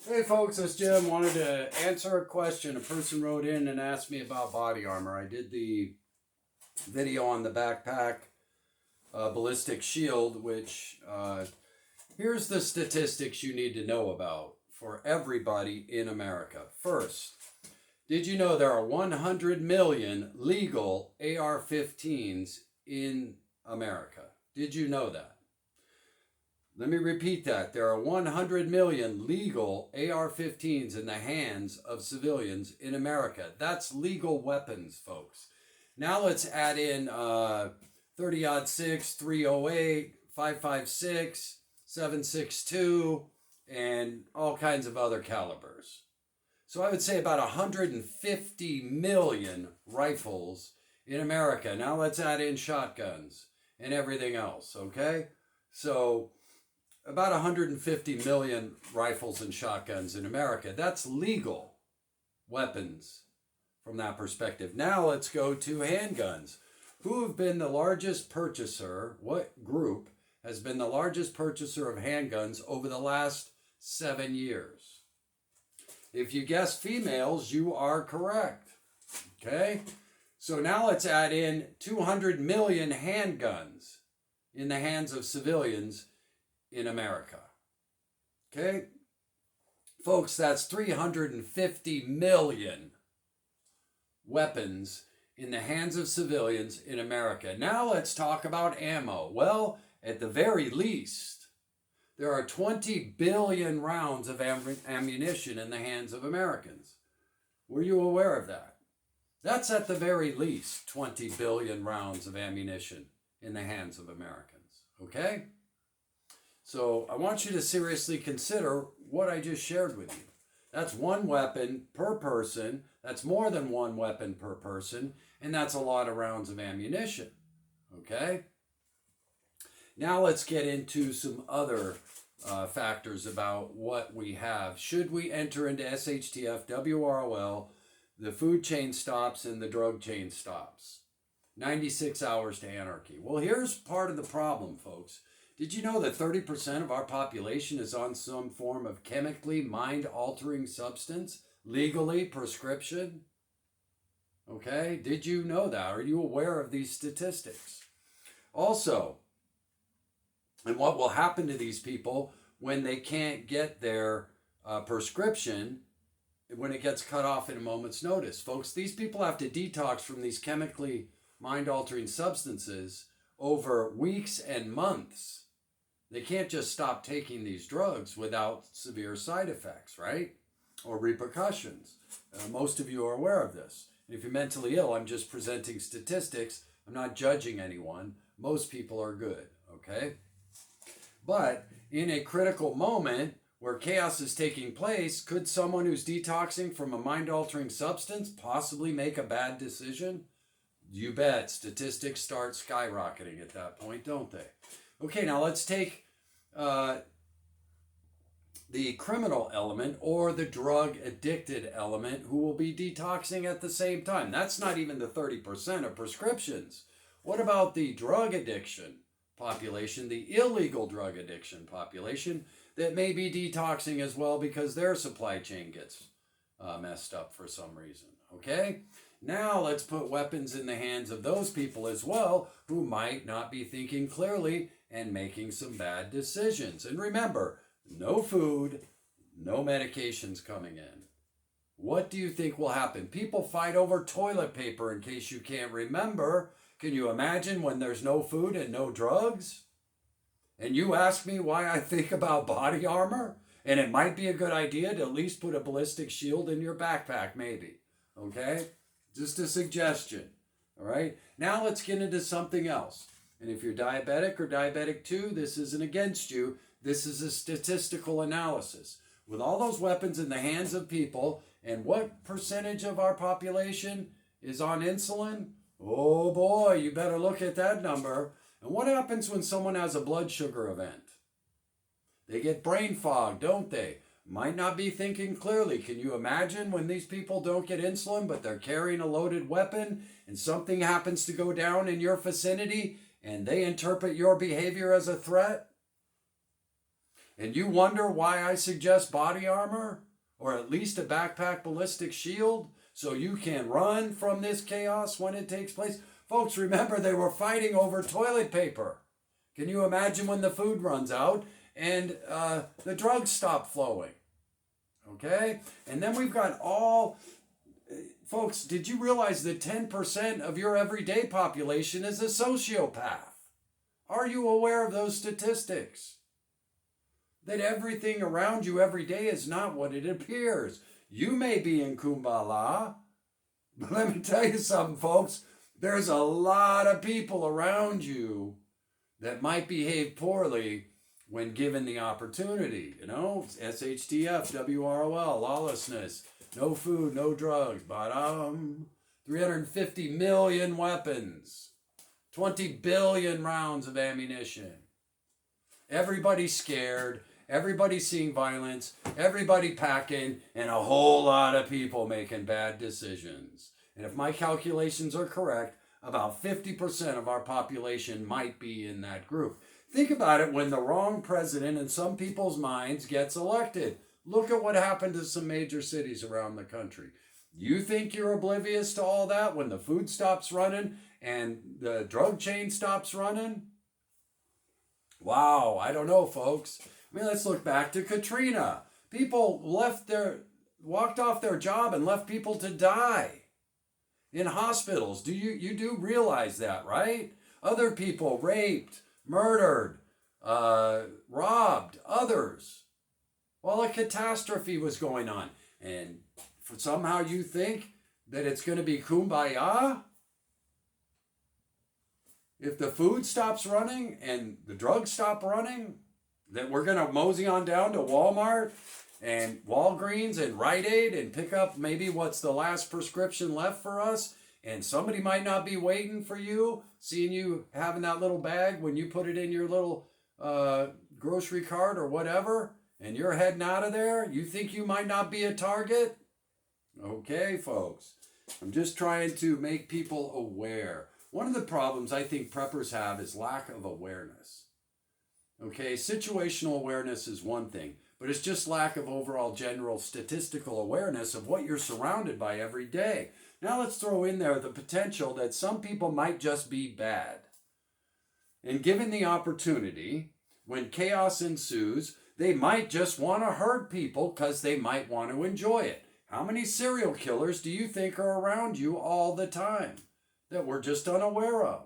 Hey folks, it's Jim. Wanted to answer a question. A person wrote in and asked me about body armor. I did the video on the backpack ballistic shield, which here's the statistics you need to know about for everybody in America. First, did you know there are 100 million legal AR 15s in America? Did you know that? Let me repeat that. There are 100 million legal AR 15s in the hands of civilians in America. That's legal weapons, folks. Now let's add in 30-06, 308, 556, 762, and all kinds of other calibers. So I would say about 150 million rifles in America. Now let's add in shotguns and everything else, okay? So about 150 million rifles and shotguns in America. That's legal weapons from that perspective. Now let's go to handguns. Who have been the largest purchaser? What group has been the largest purchaser of handguns over the last 7 years? If you guess females, you are correct. Okay? So now let's add in 200 million handguns in the hands of civilians in America. Okay? Folks, that's 350 million weapons in the hands of civilians in America. Now let's talk about ammo. Well, at the very least, there are 20 billion rounds of ammunition in the hands of Americans. Were you aware of that? That's at the very least 20 billion rounds of ammunition in the hands of Americans. Okay? So I want you to seriously consider what I just shared with you. That's one weapon per person. That's more than one weapon per person. And that's a lot of rounds of ammunition. Okay? Now let's get into some other factors about what we have. Should we enter into SHTF, WROL, the food chain stops and the drug chain stops? 96 hours to anarchy. Well, here's part of the problem, folks. Did you know that 30% of our population is on some form of chemically mind-altering substance, legally, prescription? Okay, did you know that? Are you aware of these statistics? Also, and what will happen to these people when they can't get their prescription when it gets cut off in a moment's notice? Folks, these people have to detox from these chemically mind-altering substances over weeks and months. They can't just stop taking these drugs without severe side effects, right? Or repercussions. Most of you are aware of this. And if you're mentally ill, I'm just presenting statistics. I'm not judging anyone. Most people are good, okay? But in a critical moment where chaos is taking place, could someone who's detoxing from a mind-altering substance possibly make a bad decision? You bet. Statistics start skyrocketing at that point, don't they? Okay, now let's take the criminal element or the drug addicted element who will be detoxing at the same time. That's not even the 30% of prescriptions. What about the drug addiction population, the illegal drug addiction population that may be detoxing as well because their supply chain gets messed up for some reason? Okay? Now let's put weapons in the hands of those people as well who might not be thinking clearly and making some bad decisions. And remember, no food, no medications coming in. What do you think will happen? People fight over toilet paper, in case you can't remember. Can you imagine when there's no food and no drugs? And you ask me why I think about body armor? And it might be a good idea to at least put a ballistic shield in your backpack, maybe. Okay? Just a suggestion. All right? Now let's get into something else. And if you're diabetic or diabetic 2, this isn't against you. This is a statistical analysis. With all those weapons in the hands of people, and what percentage of our population is on insulin? Oh boy, you better look at that number. And what happens when someone has a blood sugar event? They get brain fog, don't they? Might not be thinking clearly. Can you imagine when these people don't get insulin, but they're carrying a loaded weapon, and something happens to go down in your vicinity, and they interpret your behavior as a threat? And you wonder why I suggest body armor, or at least a backpack ballistic shield, so you can run from this chaos when it takes place? Folks, remember they were fighting over toilet paper. Can you imagine when the food runs out and the drugs stop flowing? Okay? And then we've got all... Folks, did you realize that 10% of your everyday population is a sociopath? Are you aware of those statistics? That everything around you every day is not what it appears. You may be in Kumbala, but let me tell you something, folks. There's a lot of people around you that might behave poorly when given the opportunity. You know, SHTF, WROL, lawlessness, no food, no drugs, but 350 million weapons, 20 billion rounds of ammunition. Everybody's scared, everybody's seeing violence, everybody packing, and a whole lot of people making bad decisions. And if my calculations are correct, about 50% of our population might be in that group. Think about it when the wrong president in some people's minds gets elected. Look at what happened to some major cities around the country. You think you're oblivious to all that when the food stops running and the drug chain stops running? Wow, I don't know, folks. I mean, let's look back to Katrina. People walked off their job and left people to die in hospitals. You do realize that, right? Other people raped, murdered, robbed others while a catastrophe was going on. And somehow you think that it's going to be kumbaya? If the food stops running and the drugs stop running, that we're going to mosey on down to Walmart and Walgreens and Rite Aid and pick up maybe what's the last prescription left for us, and somebody might not be waiting for you, seeing you having that little bag when you put it in your little grocery cart or whatever, and you're heading out of there. You think you might not be a target? Okay, folks. I'm just trying to make people aware. One of the problems I think preppers have is lack of awareness. Okay, situational awareness is one thing, but it's just lack of overall general statistical awareness of what you're surrounded by every day. Now let's throw in there the potential that some people might just be bad. And given the opportunity, when chaos ensues, they might just want to hurt people because they might want to enjoy it. How many serial killers do you think are around you all the time that we're just unaware of?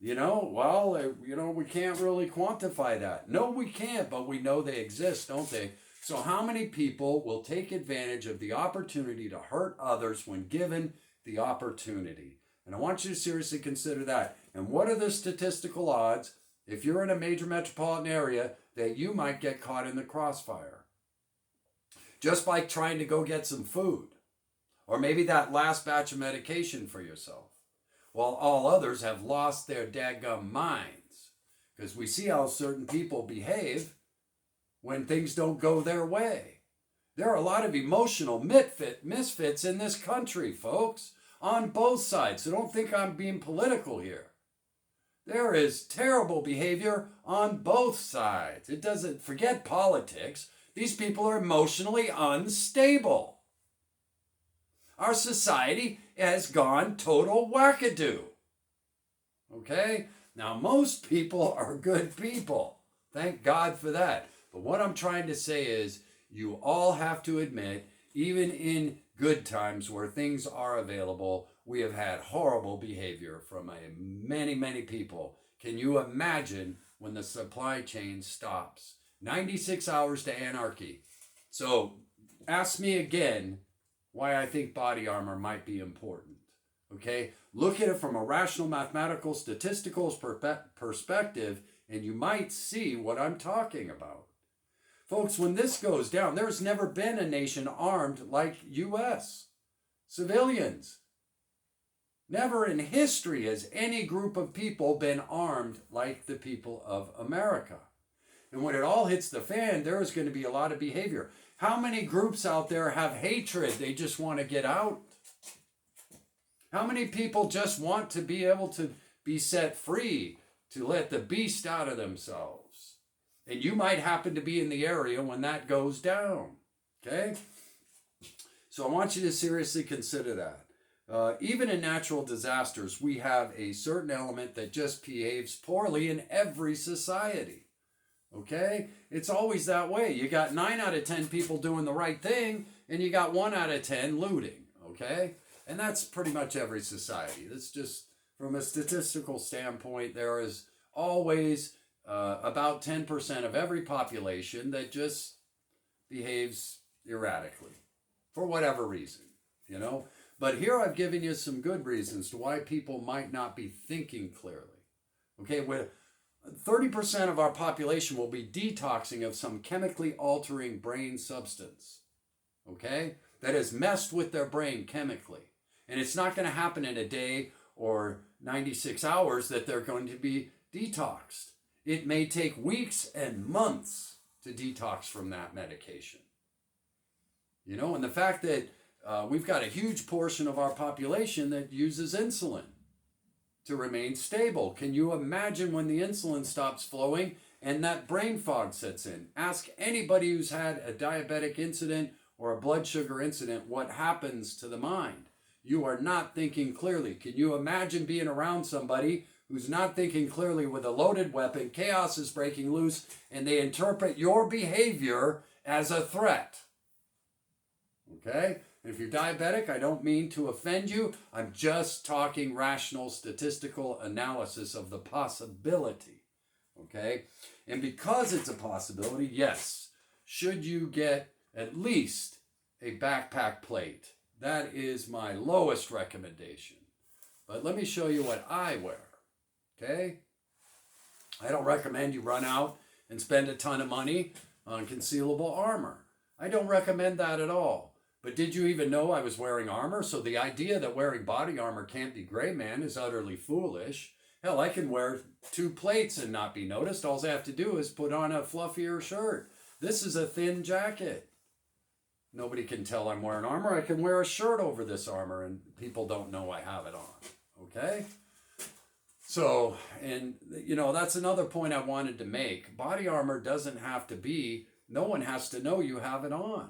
We can't really quantify that. No, we can't, but we know they exist, don't they? So how many people will take advantage of the opportunity to hurt others when given the opportunity? And I want you to seriously consider that. And what are the statistical odds, if you're in a major metropolitan area, that you might get caught in the crossfire? Just by trying to go get some food. Or maybe that last batch of medication for yourself. While all others have lost their dadgum minds. Because we see how certain people behave when things don't go their way. There are a lot of emotional misfits in this country, folks, on both sides. So don't think I'm being political here. There is terrible behavior on both sides. It doesn't, forget politics. These people are emotionally unstable. Our society has gone total wackadoo. Okay? Now, most people are good people. Thank God for that. But what I'm trying to say is, you all have to admit, even in good times where things are available, we have had horrible behavior from many, many people. Can you imagine when the supply chain stops? 96 hours to anarchy. So, ask me again why I think body armor might be important. Okay? Look at it from a rational, mathematical, statistical perspective, and you might see what I'm talking about. Folks, when this goes down, there's never been a nation armed like U.S. civilians. Never in history has any group of people been armed like the people of America. And when it all hits the fan, there is going to be a lot of behavior. How many groups out there have hatred? They just want to get out. How many people just want to be able to be set free, to let the beast out of themselves? And you might happen to be in the area when that goes down. Okay? So I want you to seriously consider that. Even in natural disasters, we have a certain element that just behaves poorly in every society. Okay? It's always that way. You got 9 out of 10 people doing the right thing, and you got 1 out of 10 looting. Okay? And that's pretty much every society. That's just from a statistical standpoint, there is always about 10% of every population that just behaves erratically for whatever reason, you know. But here I've given you some good reasons to why people might not be thinking clearly. Okay, where 30% of our population will be detoxing of some chemically altering brain substance, okay, that has messed with their brain chemically. And it's not going to happen in a day or 96 hours that they're going to be detoxed. It may take weeks and months to detox from that medication. You know, and the fact that we've got a huge portion of our population that uses insulin to remain stable. Can you imagine when the insulin stops flowing and that brain fog sets in? Ask anybody who's had a diabetic incident or a blood sugar incident what happens to the mind. You are not thinking clearly. Can you imagine being around somebody who's not thinking clearly with a loaded weapon, chaos is breaking loose, and they interpret your behavior as a threat? Okay? And if you're diabetic, I don't mean to offend you. I'm just talking rational statistical analysis of the possibility. Okay? And because it's a possibility, yes, should you get at least a backpack plate? That is my lowest recommendation. But let me show you what I wear. Okay? I don't recommend you run out and spend a ton of money on concealable armor. I don't recommend that at all. But did you even know I was wearing armor? So the idea that wearing body armor can't be gray man is utterly foolish. Hell, I can wear 2 plates and not be noticed. All I have to do is put on a fluffier shirt. This is a thin jacket. Nobody can tell I'm wearing armor. I can wear a shirt over this armor and people don't know I have it on. Okay? So, and you know, that's another point I wanted to make. Body armor doesn't have to be, no one has to know you have it on.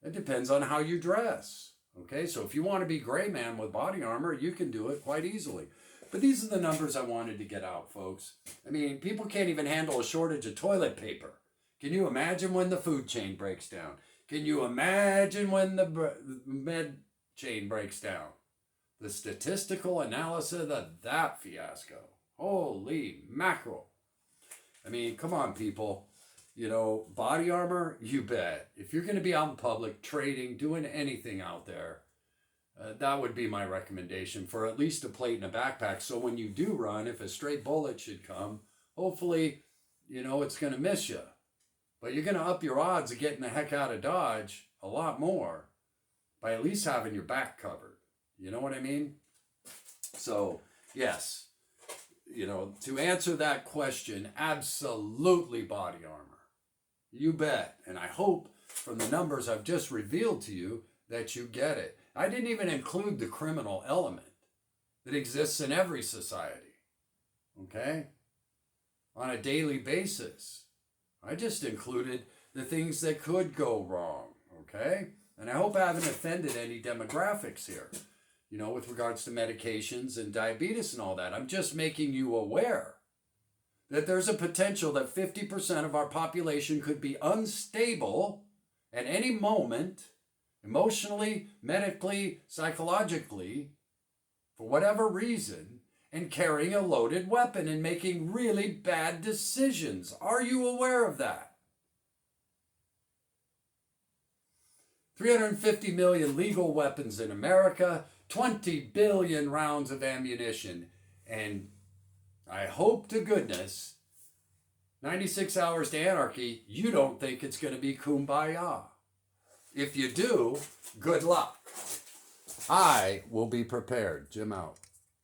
It depends on how you dress. Okay, so if you want to be gray man with body armor, you can do it quite easily. But these are the numbers I wanted to get out, folks. I mean, people can't even handle a shortage of toilet paper. Can you imagine when the food chain breaks down? Can you imagine when the med chain breaks down? The statistical analysis of that fiasco. Holy mackerel. I mean, come on, people. You know, body armor, you bet. If you're going to be out in public, trading, doing anything out there, that would be my recommendation for at least a plate and a backpack. So when you do run, if a stray bullet should come, hopefully, you know, it's going to miss you. But you're going to up your odds of getting the heck out of Dodge a lot more by at least having your back covered. You know what I mean? So, yes, you know, to answer that question, absolutely body armor. You bet. And I hope from the numbers I've just revealed to you that you get it. I didn't even include the criminal element that exists in every society. Okay? On a daily basis. I just included the things that could go wrong, okay? And I hope I haven't offended any demographics here, you know, with regards to medications and diabetes and all that. I'm just making you aware that there's a potential that 50% of our population could be unstable at any moment, emotionally, medically, psychologically, for whatever reason, and carrying a loaded weapon and making really bad decisions. Are you aware of that? 350 million legal weapons in America, 20 billion rounds of ammunition, and I hope to goodness, 96 hours to anarchy, you don't think it's going to be kumbaya. If you do, good luck. I will be prepared. Jim out.